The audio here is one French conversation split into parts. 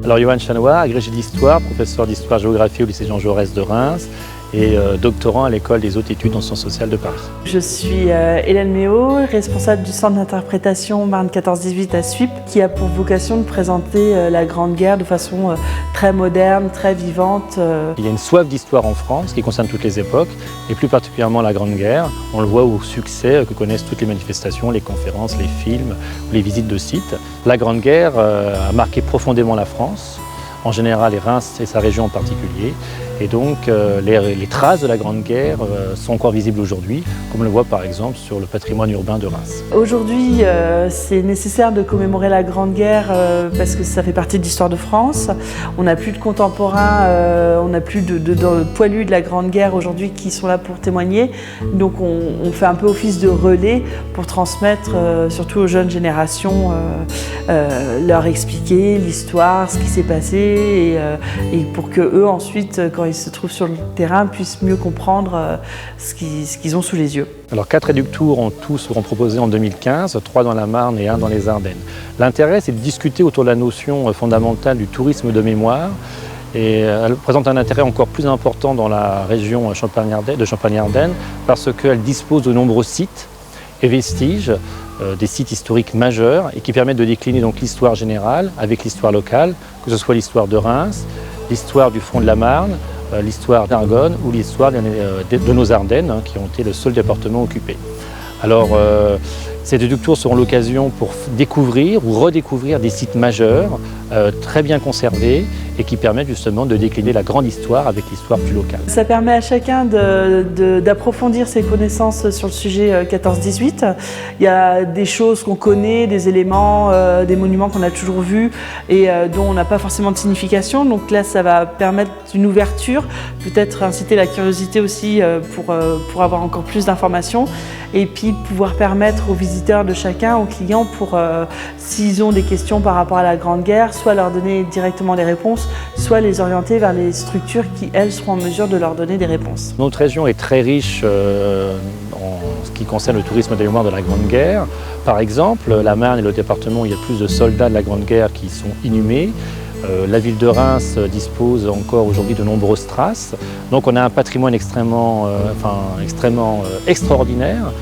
Alors Johan Chanois, agrégé d'histoire, professeur d'histoire-géographie au lycée Jean Jaurès de Reims et doctorant à l'école des hautes études en sciences sociales de Paris. Je suis Hélène Méo, responsable du centre d'interprétation Marne 14-18 à Suippes, qui a pour vocation de présenter la Grande Guerre de façon très moderne, très vivante. Il y a une soif d'histoire en France qui concerne toutes les époques et plus particulièrement la Grande Guerre. On le voit au succès que connaissent toutes les manifestations, les conférences, les films, les visites de sites. La Grande Guerre a marqué profondément la France, en général et Reims et sa région en particulier. Et donc les traces de la Grande Guerre sont encore visibles aujourd'hui, comme on le voit par exemple sur le patrimoine urbain de Reims. Aujourd'hui, c'est nécessaire de commémorer la Grande Guerre parce que ça fait partie de l'histoire de France. On n'a plus de contemporains, on n'a plus de poilus de la Grande Guerre aujourd'hui qui sont là pour témoigner. Donc on fait un peu office de relais pour transmettre, surtout aux jeunes générations, leur expliquer l'histoire, ce qui s'est passé et pour que eux ensuite, quand ils se trouvent sur le terrain, puissent mieux comprendre ce qu'ils ont sous les yeux. Alors 4 réductours en tout seront proposés en 2015, 3 dans la Marne et 1 dans les Ardennes. L'intérêt, c'est de discuter autour de la notion fondamentale du tourisme de mémoire. Et elle présente un intérêt encore plus important dans la région de Champagne-Ardenne parce qu'elle dispose de nombreux sites et vestiges, des sites historiques majeurs et qui permettent de décliner donc l'histoire générale avec l'histoire locale, que ce soit l'histoire de Reims, l'histoire du front de la Marne, l'histoire d'Argonne ou l'histoire de nos Ardennes, qui ont été le seul département occupé. Alors, ces réductours seront l'occasion pour découvrir ou redécouvrir des sites majeurs, très bien conservés et qui permettent justement de décliner la grande histoire avec l'histoire plus locale. Ça permet à chacun d'approfondir ses connaissances sur le sujet 14-18. Il y a des choses qu'on connaît, des éléments, des monuments qu'on a toujours vus et dont on n'a pas forcément de signification. Donc là, ça va permettre une ouverture, peut-être inciter la curiosité aussi pour avoir encore plus d'informations et puis pouvoir permettre aux visiteurs de chacun, aux clients, s'ils ont des questions par rapport à la Grande Guerre, soit leur donner directement des réponses, soit les orienter vers les structures qui, elles, seront en mesure de leur donner des réponses. Notre région est très riche en ce qui concerne le tourisme de mémoire de la Grande Guerre. Par exemple, la Marne est le département où il y a plus de soldats de la Grande Guerre qui sont inhumés. La ville de Reims dispose encore aujourd'hui de nombreuses traces. Donc on a un patrimoine extrêmement extraordinaire,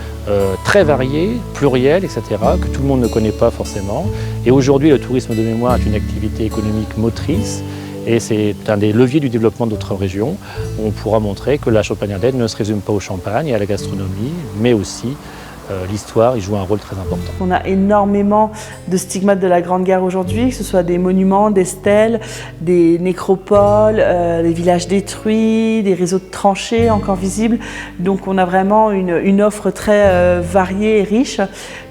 très varié, pluriel, etc., que tout le monde ne connaît pas forcément. Et aujourd'hui, le tourisme de mémoire est une activité économique motrice et c'est un des leviers du développement de notre région. On pourra montrer que la Champagne-Ardenne ne se résume pas au champagne et à la gastronomie, mais aussi l'histoire y joue un rôle très important. On a énormément de stigmates de la Grande Guerre aujourd'hui, que ce soit des monuments, des stèles, des nécropoles, des villages détruits, des réseaux de tranchées encore visibles. Donc on a vraiment une offre très variée et riche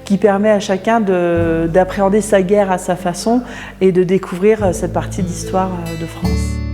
qui permet à chacun d'appréhender sa guerre à sa façon et de découvrir cette partie d'histoire de France.